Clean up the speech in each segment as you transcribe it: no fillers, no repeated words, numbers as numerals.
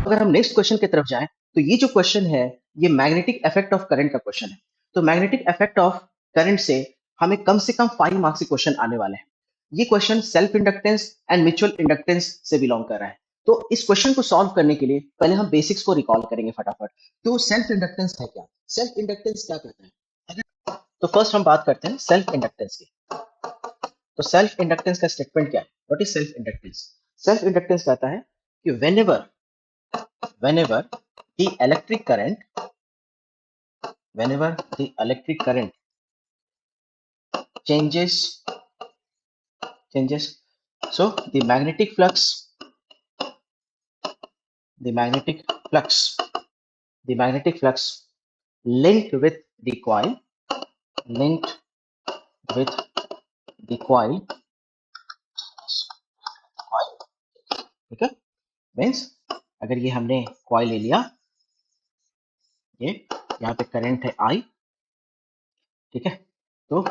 अगर हम next question की तरफ जाएं तो ये जो क्वेश्चन है ये मैग्नेटिक इफेक्ट ऑफ करंट का क्वेश्चन है। तो मैग्नेटिक इफेक्ट ऑफ करंट से हमें कम से कम 5 मार्क्स के क्वेश्चन आने वाले हैं। ये question self inductance and mutual inductance से बिलोंग कर रहा है। तो इस क्वेश्चन को सॉल्व करने के लिए पहले हम बेसिक्स को रिकॉल करेंगे फटाफट। तो सेल्फ इंडक्टेंस है क्या? सेल्फ इंडक्टेंस क्या कहता है? तो फर्स्ट हम बात करते हैं सेल्फ इंडक्टेंस की। तो सेल्फ इंडक्टेंस का स्टेटमेंट क्या है? What is self inductance? Self inductance कहता है कि whenever the electric current changes, so the magnetic flux linked with the coil ठीक है। मीन्स अगर ये हमने कॉइल ले लिया, ये यहाँ पे करंट है I, ठीक है। तो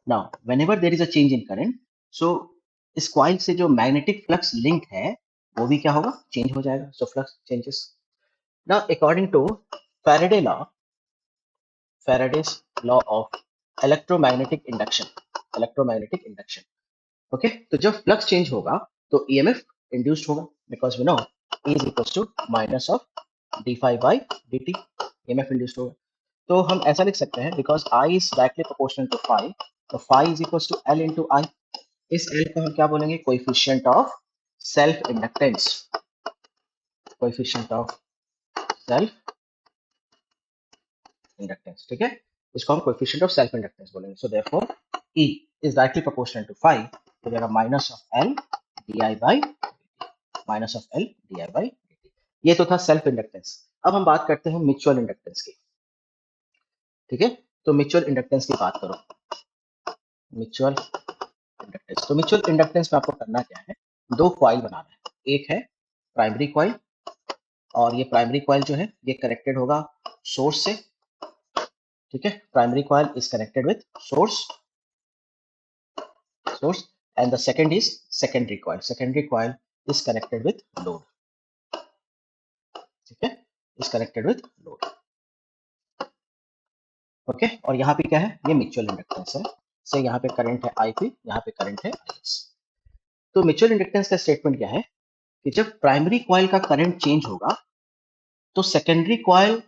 now whenever there is a change in current, so इस कॉइल से जो मैग्नेटिक फ्लक्स लिंक है वो भी क्या होगा? चेंज हो जाएगा। So flux changes. Now according to Faraday's law of electromagnetic induction, okay. तो जब फ्लक्स चेंज होगा तो EMF इंड्यूस्ड होगा, because we know E is equals to minus of d phi by dt, EMF induced होगा। तो हम ऐसा लिख सकते हैं, because I is directly proportional to phi, तो phi is equals to L into I। इस L को हम क्या बोलेंगे? कोएफिशिएंट ऑफ सेल्फ इंडक्टेंस, ठीक है। इसको हम कोएफिशिएंट ऑफ सेल्फ इंडक्टेंस बोलेंगे। So therefore E is directly proportional to phi, तो जाएगा minus of L di by dt। ये तो था सेल्फ इंडक्टेंस। अब हम बात करते हैं म्यूचुअल इंडक्टेंस की, ठीक है। तो म्यूचुअल इंडक्टेंस की बात करो। म्यूचुअल इंडक्टेंस में आपको करना क्या है? दो कॉइल बनाना है। एक है प्राइमरी कॉइल, और ये प्राइमरी कॉइल जो है ये कनेक्टेड होगा सोर्स से, ठीक है। Primary coil is connected with source, and the second is secondary coil is connected with load, ठीक है, is connected with load, okay. और यहाँ पे क्या है? ये म्यूचुअल इंडक्टेंस है। से यहाँ पे करंट है IP, यहाँ पे करंट है IS। तो म्यूचुअल इंडक्टेंस का स्टेटमेंट क्या है कि जब प्राइमरी कॉइल का करंट चेंज होगा तो सेकेंडरी कॉइल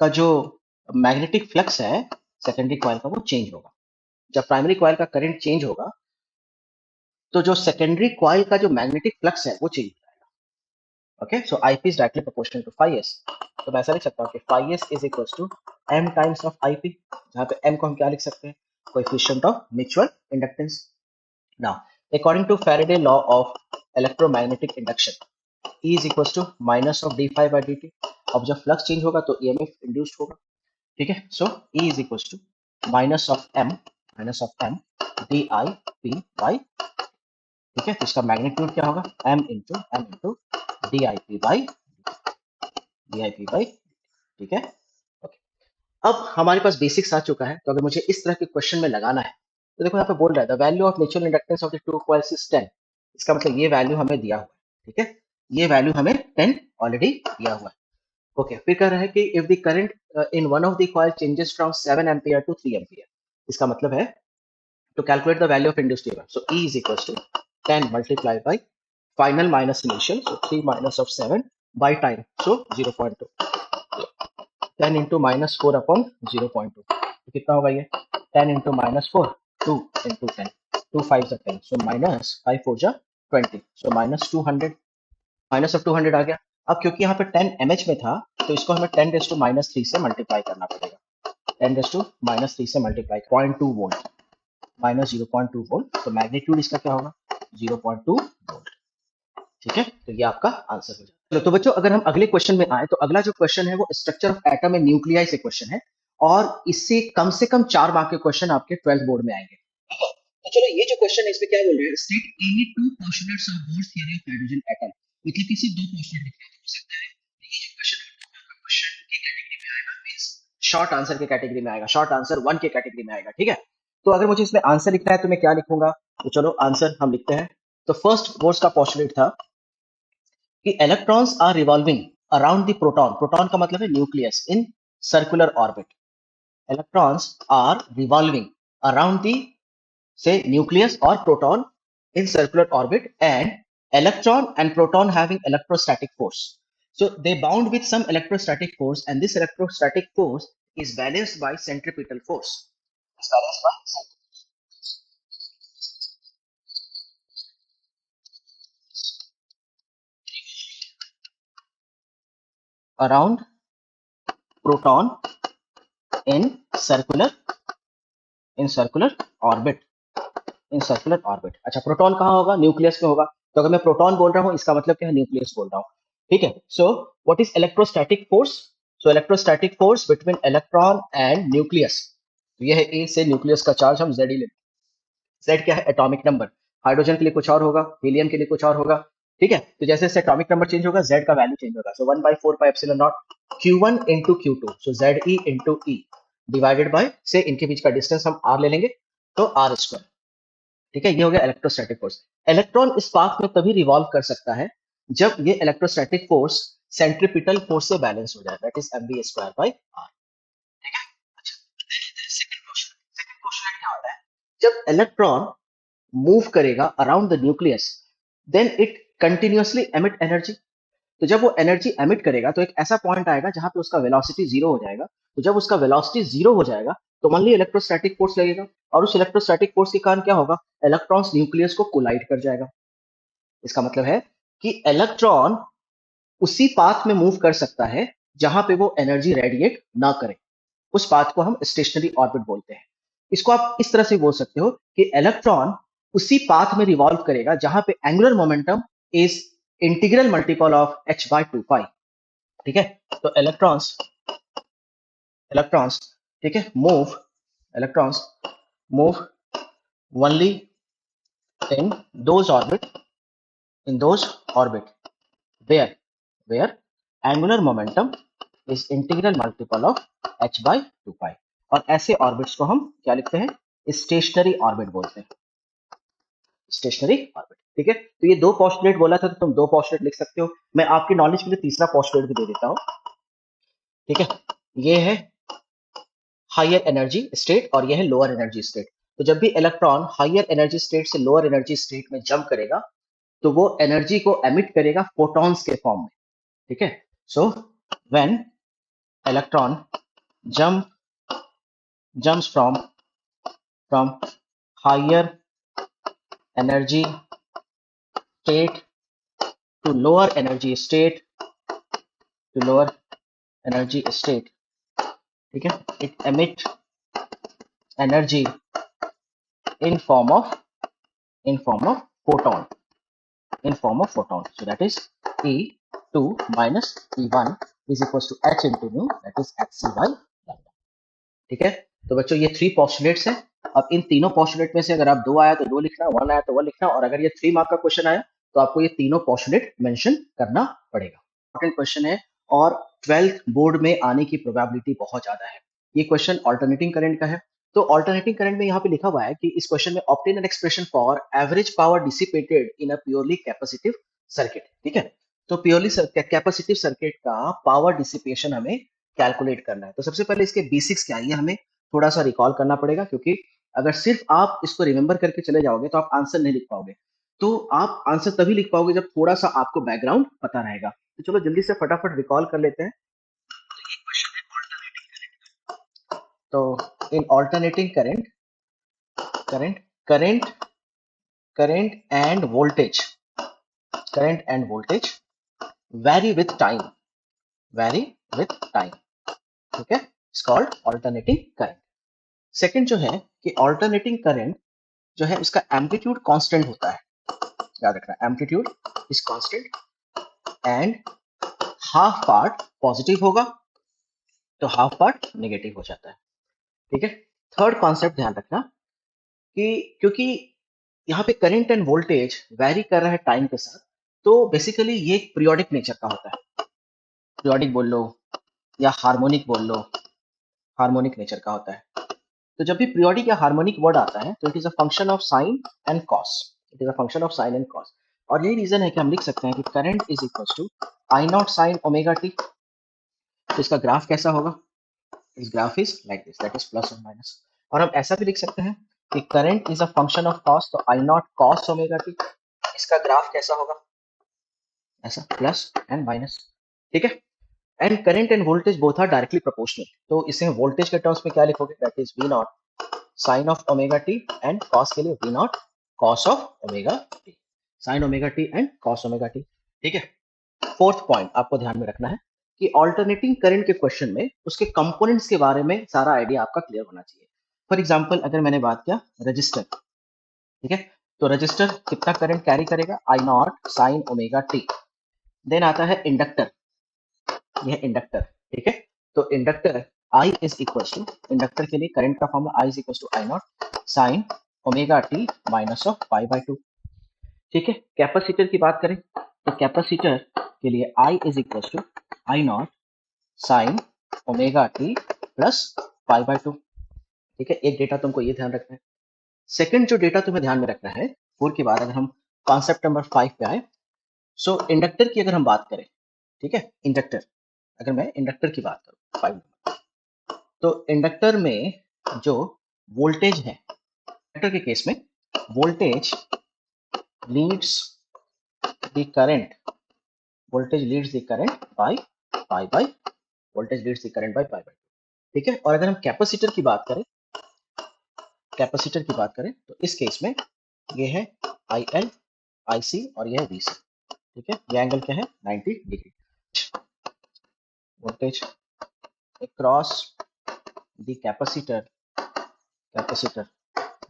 का जो मैग्नेटिक फ्लक्स है सेकेंडरी कॉइल का वो चेंज होगा। जब प्राइमरी कॉइल का करंट चेंज होगा तो जो सेकेंडरी कॉइल का जो मैग्नेटिक फ्लक्स है वो चेंज हो जाएगा, okay. So IP is directly proportional to phi s। तो मैं ऐसा लिख सकता हूँ कि phi s is equals to m times of IP, जहाँ पे m को हम क्या लिख सकते हैं? Coefficient of mutual inductance. Now according to Faraday law of electromagnetic induction, E is equals to minus of d phi by dt। अब जब फ्लक्स चेंज होगा तो EMF इंड्यूस्ड होगा, ठीक है। सो E is equals to minus of m di p by, ठीक है। तो इसका मैग्नीट्यूड क्या होगा? m into dip by, ठीक है, ओके। अब हमारे पास बेसिक्स आ चुका है। तो अगर मुझे इस तरह के क्वेश्चन में लगाना है तो देखो यहाँ पे बोल रहा है the value of mutual inductance of the two coils is 10। इसका मतलब ये वैल्यू हमें दिया हुआ है, ठीक है। ये वैल्यू हमें 10 ऑलरेडी दिया हुआ है, ओके। फिर कह रहा है कि if the current in one of the coil changes from 7 ampere to 3 ampere, इसका मतलब है to calculate the value of induced EMF. So E is equals to 10 multiplied by final minus initial, so 3 minus of 7 by time, so 0.2, 10 into minus 4 upon 0.2, तो कितना होगा ये? 10 into minus 4, 2 into 10, 2 5 10, so minus 5 4 जा 20, so minus 200, minus of 200 आ गया। अब क्योंकि यहाँ पे 10 mH में था तो इसको हमें 10 raised to minus 3 से मल्टीप्लाई करना पड़ेगा। 10 raised to minus 3 से मल्टीप्लाई 0.2 वोल्ट माइनस 0.2 वोल्ट, तो मैग्नीट्यूड इसका क्या होगा? 0.2 वोल्ट, ठीक है। तो ये आपका आंसर हो जाएगा। तो बच्चों अगर हम अगले क्वेश्चन में आए तो अगला जो क्वेश्चन है वो structure of atom and nuclei से क्वेश्चन है, और इससे कम से कम 4 मार्क के क्वेश्चन आपके 12th बोर्ड में आएंगे। तो चलो ये जो क्वेश्चन है इसमें क्या बोल रहे हैं? State any two postulates of bourse theory of hydrogen atom, मतलब किसी दो पोस्टुलेट लिखने हैं। तो हो सकता है ये जो क्वेश्चन की कैटेगरी में आएगा, मींस शॉर्ट आंसर के कैटेगरी में आएगा, शॉर्ट आंसर 1 के कैटेगरी में आएगा, ठीक है। तो अगर मुझे इसमें आंसर लिखना है तो मैं क्या लिखूंगा? तो चलो आंसर हम लिखते हैं। तो फर्स्ट बोर्स का पोस्टुलेट था कि electrons are revolving around the proton, proton का मतलब है nucleus, in circular orbit. Electrons are revolving around the say nucleus or proton in circular orbit, and electron and proton having electrostatic force. So they bound with some electrostatic force, and this electrostatic force is balanced by centripetal force. It's balanced by around proton in circular orbit, in circular orbit. अच्छा, proton कहाँ होगा? Nucleus में होगा। तो अगर मैं proton बोल रहा हूँ, इसका मतलब क्या है? न्यूक्लियस बोल रहा हूँ। ठीक है। So what is electrostatic force? So electrostatic force between electron and nucleus, ये है ए से न्यूक्लियस का चार्ज हम जेड ही लेते हैं। जेड क्या है? Atomic number. हाइड्रोजन के लिए कुछ और होगा, हीलियम के लिए कुछ और होगा। ठीक है। तो जैसे जैसे एटॉमिक नंबर चेंज होगा, जेड का वैल्यू चेंज होगा। सो 1/4 pi epsilon not Q1 into Q2, so Z E into E divided by, से इनके बीच का डिस्टेंस हम आर ले लेंगे, तो आर स्क्वायर। ठीक है, ये हो गया इलेक्ट्रोस्टैटिक फोर्स। इलेक्ट्रॉन इस पाथ में तभी रिवॉल्व कर सकता है जब ये इलेक्ट्रोस्टैटिक फोर्स सेंट्रीपिटल फोर्स से बैलेंस हो जाए, that is mv square by r. ठीक है। अच्छा, सेकंड क्वेश्चन क्या होता है? जब इलेक्ट्रॉन मूव करेगा around the nucleus, then it continuously emit energy. तो जब वो एनर्जी एमिट करेगा, तो एक ऐसा पॉइंट आएगा जहां पे उसका वेलोसिटी जीरो हो जाएगा। तो जब उसका वेलोसिटी जीरो हो जाएगा, तो मान ली इलेक्ट्रोस्टैटिक फोर्स लगेगा, और उस इलेक्ट्रोस्टैटिक फोर्स के कारण क्या होगा? इलेक्ट्रॉन्स न्यूक्लियस को कोलाइड कर जाएगा। इसका मतलब है कि इलेक्ट्रॉन उसी पाथ में मूव कर सकता है जहां पे वो एनर्जी रेडिएट ना करे। उस पाथ को हम स्टेशनरी ऑर्बिट बोलते हैं। इसको आप इस तरह से बोल सकते हो कि इलेक्ट्रॉन उसी पाथ में रिवॉल्व करेगा जहां पे angular momentum is integral multiple of h/2 पाई। ठीक है। तो इलेक्ट्रॉन्स, ठीक है, electrons move only in those orbit, where angular momentum is integral multiple of h/2 पाई। और ऐसे ऑर्बिट्स को हम क्या लिखते हैं? स्टेशनरी ऑर्बिट बोलते हैं। Stationery orbit. ठीक है। तो ये दो पोस्टुलेट बोला था, तो तुम दो पोस्टुलेट लिख सकते हो। मैं आपकी नॉलेज के लिए तीसरा पोस्टुलेट भी दे देता हूँ। ठीक है। ये है हायर एनर्जी स्टेट और ये है लोअर एनर्जी स्टेट। तो जब भी इलेक्ट्रॉन हायर एनर्जी स्टेट से लोअर एनर्जी स्टेट में जंप करेगा, तो वो एनर्जी को एमिट करेगा फोटॉन्स के फॉर्म में। ठीक है। So when electron jumps from higher energy state to lower energy state, ठीक है, it emit energy in form of photon, so that is E2 minus E1 is equals to h into nu, that is hc by lambda। ठीक है। तो बच्चों ये three postulates हैं। अब इन तीनों पॉस्टुलेट में से अगर आप दो आया तो दो लिखना, वन आया तो वन लिखना, और अगर ये 3 मार्क का क्वेश्चन आया तो आपको ये तीनों पॉस्टुलेट मेंशन करना पड़ेगा। इंपॉर्टेंट क्वेश्चन है, और 12th बोर्ड में आने की प्रोबेबिलिटी बहुत ज्यादा है। ये क्वेश्चन ऑल्टरनेटिंग करंट का है। तो ऑल्टरनेटिंग करंट में यहाँ पे लिखा हुआ है कि इस क्वेश्चन में obtain an expression for average power dissipated in a purely capacitive circuit. ठीक है। तो प्योरली कैपेसिटिव सर्किट का पावर डिसिपेशन हमें कैलकुलेट करना है। तो सबसे पहले इसके बेसिक्स क्या है, ये हमें थोड़ा सा रिकॉल करना पड़ेगा, क्योंकि अगर सिर्फ आप इसको रिमेंबर करके चले जाओगे तो आप आंसर नहीं लिख पाओगे। तो आप आंसर तभी लिख पाओगे जब थोड़ा सा आपको बैकग्राउंड पता रहेगा। तो चलो जल्दी से फटाफट रिकॉल कर लेते हैं। तो in alternating current current and voltage vary with time, ठीक है, it's called alternating current. Second जो है कि ऑल्टरनेटिंग करंट जो है उसका एम्पलीट्यूड कांस्टेंट होता है, याद रखना, amplitude is constant and half part positive होगा तो हाफ पार्ट नेगेटिव हो जाता है। ठीक है। थर्ड कॉन्सेप्ट ध्यान रखना कि क्योंकि यहाँ पे करंट एंड वोल्टेज वैरी कर रहा है टाइम के साथ, तो बेसिकली ये एक पीरियोडिक नेचर का होता है। पीरियोडिक बोल लो या हार्मोनिक बोल लो, हार्मोनिक नेचर का होता है। तो जब भी पीरियोडिक या हार्मोनिक वर्ड आता है तो it is a function of sine and cos, और यही रीजन है कि हम लिख सकते हैं कि current is equal to I naught sine omega t. तो इसका ग्राफ कैसा होगा? इस graph is like this, that is plus और माइनस। और हम ऐसा भी लिख सकते हैं कि current is a function of cos, तो I naught cos omega t. इसका ग्राफ कैसा होगा? ऐसा, प्लस एंड माइनस। ठीक है। And current and voltage both are directly proportional, तो इसे वोल्टेज के टर्म्स में क्या लिखोगे? That is v naught sine of omega t, and cos के लिए v naught cos of omega t, sine omega t and cos omega t. ठीक है। फोर्थ पॉइंट आपको ध्यान में रखना है कि ऑल्टरनेटिंग करंट के क्वेश्चन में उसके कंपोनेंट्स के बारे में सारा आइडिया आपका क्लियर होना चाहिए। फॉर एग्जांपल अगर मैंने बात किया रजिस्टर, ठीक है, तो रजिस्टर कितना करंट कैरी करेगा? I naught sine omega t. Then आता है इंडक्टर, यह इंडक्टर, ठीक है। तो inductor i is equal to, inductor के लिए करंट का formula i is equal to I naught sine omega t minus of pi by 2। ठीक है। कैपेसिटर की बात करें तो कैपेसिटर के लिए i is equal to I naught sine omega t plus pi by 2। ठीक है। एक डेटा तुमको ये ध्यान रखना है। सेकंड जो डेटा तुम्हें ध्यान में रखना है, फोर के बाद अगर हम कॉन्सेप्ट नंबर 5 पे आए, सो इंडक्टर की अगर हम बात करें, ठीक है, इंडक्टर, अगर मैं इंडक्टर की बात करूं 5 नंबर, तो इंडक्टर में जो वोल्टेज है, इंडक्टर के केस में voltage leads the current, voltage leads the current by pi bye, voltage leads the current by pi by. ठीक है। और अगर हम कैपेसिटर की बात करें, कैपेसिटर की बात करें तो इस केस में ये है आई एल, आई सी और ये है वी सी। ठीक है। ये एंगल क्या है? 90 degree. Voltage across the capacitor, capacitor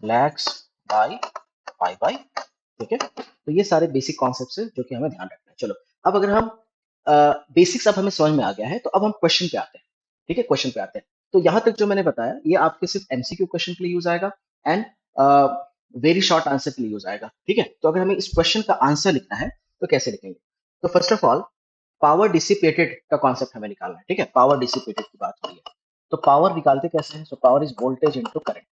lags by pi by. ठीक है। तो ये सारे बेसिक कॉन्सेप्ट्स है जो कि हमें ध्यान रखना है। चलो, अब अगर हम बेसिक्स अब हमें समझ में आ गया है, तो अब हम क्वेश्चन पे आते हैं। ठीक है, क्वेश्चन पे आते हैं। तो यहाँ तक जो मैंने बताया ये आपके सिर्फ एमसीक्यू क्वेश्चन के लिए यूज आएगा एंड वेरी शॉर्ट आंसर के लिए यूज आएगा। ठीक है। तो अगर हमें इस क्वेश्चन का आंसर लिखना है तो कैसे लिखेंगे? तो first of all power dissipated का कॉन्सेप्ट हमें निकालना है। ठीक है। पावर डिसिपेटेड की बात हो रही है, तो पावर निकालते कैसे हैं? So power is voltage into current.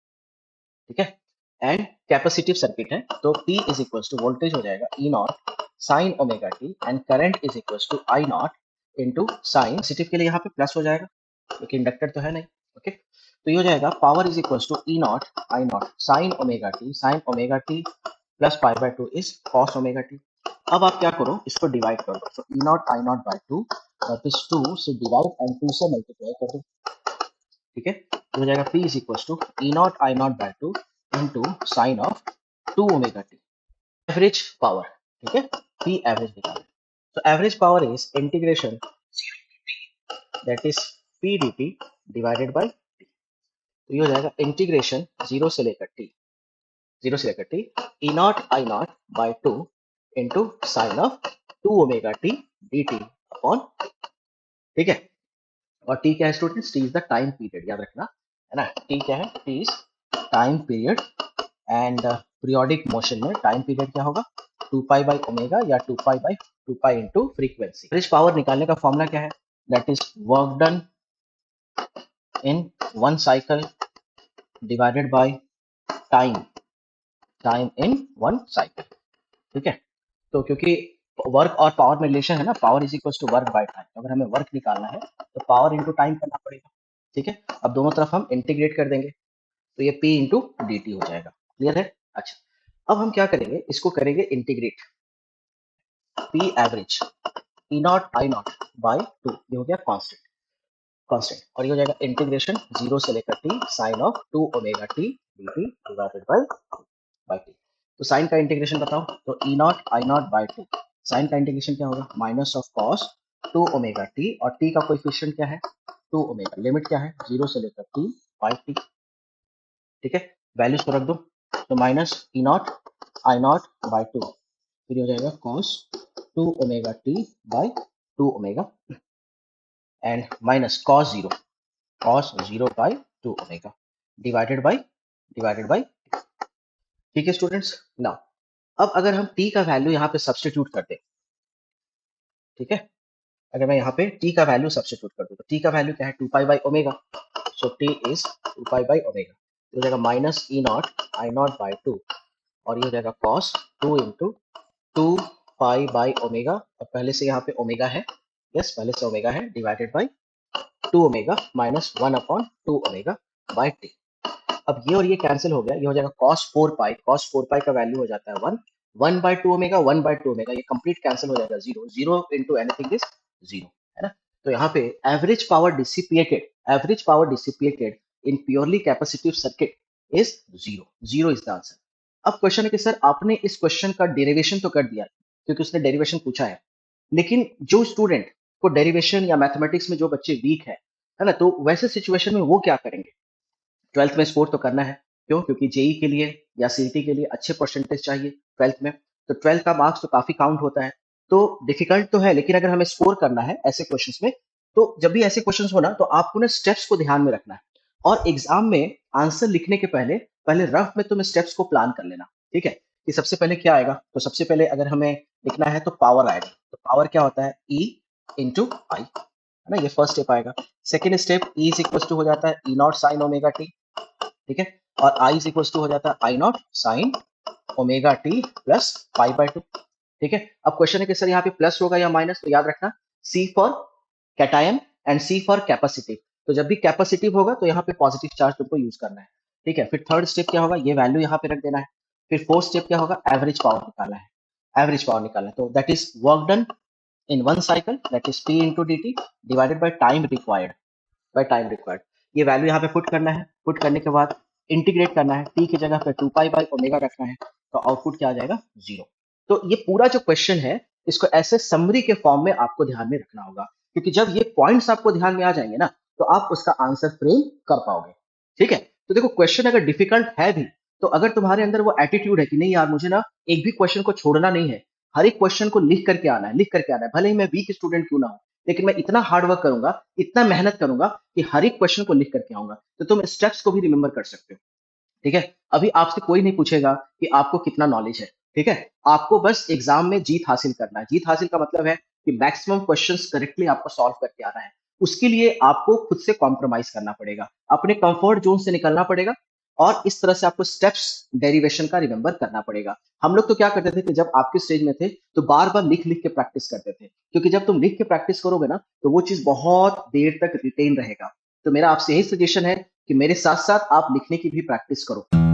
ठीक है। एंड कैपेसिटिव सर्किट है, तो P is equal to voltage हो जाएगा e naught sine omega t, and current is equal to I naught into sine, capacitive के लिए यहाँ पे प्लस हो जाएगा क्योंकि इंडक्टर तो है नहीं। ओके। तो ये हो जाएगा power is equal to e naught I naught sine omega t plus pi by 2 is cos omega t. अब आप क्या करो, इसको डिवाइड कर दो। तो e naught I naught by 2, that is 2 से डिवाइड एंड 2 से मल्टीप्लाई कर दो। ठीक है। तो हो जाएगा P is equal to e naught I naught by 2 into sine of 2 omega t, average power. ठीक है। P एवरेज निकालें, तो average power is integration that is P dt divided by T। तो ये हो जाएगा इंटीग्रेशन जीरो से लेकर T, जीरो से लेकर T e naught I naught by 2 into sine of 2 omega t d t upon. ठीक है। और टी क्या है students? T is the time period, याद रखना है ना। टी क्या है? T is time period, and periodic motion में टाइम पीरियड क्या होगा? 2 पाई बाय ओमेगा या 2 pi by 2 pi into frequency. Average power निकालने का फॉर्मूला क्या है? That is work done in one cycle divided by time, time in one cycle. ठीक है। तो क्योंकि वर्क और पावर में रिलेशन है ना, power is equal to work by time, अगर हमें वर्क निकालना है तो पावर इंटू टाइम करना पड़ेगा। ठीक है। अब दोनों तरफ हम इंटीग्रेट कर देंगे, तो ये P इंटू डी टी हो जाएगा। क्लियर है? अच्छा, अब हम क्या करेंगे, इसको करेंगे integrate. P average E naught I naught by 2, ये हो गया कांस्टेंट, कांस्टेंट, और ये हो जाएगा इंटीग्रेशन जीरो से लेकर T sine of 2 omega t d t divided by T। तो साइन का इंटीग्रेशन बताओ, तो e naught I naught by 2, sine का इंटीग्रेशन क्या होगा? Minus of cos 2 omega t, और टी का कोएफिशिएंट क्या है? 2 ओमेगा, लिमिट क्या है? जीरो से लेकर T बाय T। ठीक है। वैल्यूज को रख दो, तो minus E naught I naught by 2, फिर हो जाएगा cos 2 omega t by 2 omega, and minus cos 0 by 2 omega divided by. ठीक है स्टूडेंट्स। नाउ अब अगर हम t का वैल्यू यहाँ पे सब्स्टिट्यूट कर दें, ठीक है, अगर मैं यहाँ पे t का वैल्यू सब्स्टिट्यूट कर दूं, तो t का वैल्यू क्या है? 2 pi by omega, so t is 2 pi by omega, तो हो जाएगा minus E naught I naught by 2, और ये हो जाएगा cos 2 into 2 pi by omega, और पहले से यहाँ पे ओमेगा है, यस पहले से ओमेगा है, divided by 2 omega minus 1/2 omega by T. अब ये और ये कैंसिल हो गया, ये हो जाएगा cos 4 पाई का वैल्यू हो जाता है 1, 1/2 ओमेगा, 1/2 ओमेगा, ये कंप्लीट कैंसिल हो जाएगा, 0 0 इंटू एनीथिंग इज 0, है ना। तो यहाँ पे average power dissipated in purely capacitive circuit is 0, 0 is the answer. अब क्वेश्चन है कि सर आपने इस क्वेश्चन का डेरिवेशन तो कर दिया, क्योंकि उसने डेरिवेशन पूछा है, लेकिन जो स्टूडेंट को डेरिवेशन या मैथमेटिक्स में जो बच्चे वीक है ना, तो वैसे सिचुएशन में वो क्या करेंगे? 12th में स्कोर तो करना है, क्यों? क्योंकि जेई के लिए या सीईटी के लिए अच्छे परसेंटेज चाहिए 12th में, तो 12th का मार्क्स तो काफी काउंट होता है, तो डिफिकल्ट तो है, लेकिन अगर हमें स्कोर करना है ऐसे क्वेश्चंस में, तो जब भी ऐसे क्वेश्चंस हो ना, तो आपको ना स्टेप्स को ध्यान में रखना है, और एग्जाम में आंसर लिखने के पहले पहले रफ में तुम स्टेप्स को प्लान कर लेना, ठीक है? कि सबसे पहले क्या आएगा, तो सबसे पहले अगर हमें लिखना है तो पावर आएगा, तो पावर क्या होता है, ई इंटू आई, है ना, ये फर्स्ट स्टेप आएगा। Second step E is equal to हो जाता है E naught sine omega t, ठीक है, और आई इज इक्वल टू हो जाता है i naught sine omega t plus pi by 2, ठीक है। अब क्वेश्चन है कि सर यहाँ पे प्लस होगा या माइनस, तो याद रखना c for cation and c for capacitive, तो जब भी कैपेसिटिव होगा तो यहाँ पे पॉजिटिव चार्ज तुमको यूज करना है, ठीक है। फिर थर्ड स्टेप क्या होगा, ये वैल्यू यहाँ पे रख देना है। फिर फोर्थ स्टेप क्या होगा, एवरेज पावर निकालना है, एवरेज पावर निकालना है, तो that is work done in one cycle, that is P into D t divided by time required, ये वैल्यू यहाँ पे पुट करना है, पुट करने के बाद इंटीग्रेट करना है, टी की जगह पे 2 पाई बाई ओमेगा रखना है, तो आउटपुट क्या आ जाएगा, 0। तो ये पूरा जो क्वेश्चन है, इसको ऐसे समरी के फॉर्म में आपको ध्यान में रखना होगा, क्योंकि जब ये पॉइंट्स आपको ध्यान में आ जाएंगे ना, तो आप उसका आंसर फ्रेम कर पाओगे, ठीक है। तो देखो क्वेश्चन अगर डिफिकल्ट है भी, तो अगर तुम्हारे अंदर वो एटीट्यूड है कि नहीं यार मुझे ना एक भी क्वेश्चन को छोड़ना नहीं है, हर एक क्वेश्चन को लिख करके आना है, लिख करके आना है, भले ही मैं वीक स्टूडेंट क्यों ना हो, लेकिन मैं इतना हार्ड वर्क करूंगा, इतना मेहनत करूंगा कि हर एक क्वेश्चन को लिख करके आऊंगा, तो तुम स्टेप्स को भी रिमेंबर कर सकते हो, ठीक है। अभी आपसे कोई नहीं पूछेगा कि आपको कितना नॉलेज है, ठीक है। आपको बस एग्जाम में जीत हासिल करना है। जीत हासिल का मतलब है कि मैक्सिमम क्वेश्चंस करेक्टली आपको सॉल्व करके आना है। उसके लिए आपको खुद से कॉम्प्रोमाइज करना पड़ेगा, अपने कंफर्ट जोन से निकलना पड़ेगा, और इस तरह से आपको स्टेप्स डेरिवेशन का रिमेंबर करना पड़ेगा। हम लोग तो क्या करते थे कि जब आपके स्टेज में थे, तो बार बार लिख लिख के प्रैक्टिस करते थे, क्योंकि जब तुम लिख के प्रैक्टिस करोगे ना, तो वो चीज बहुत देर तक रिटेन रहेगा। तो मेरा आपसे यही सजेशन है कि मेरे साथ साथ आप लिखने की भी प्रैक्टिस करो।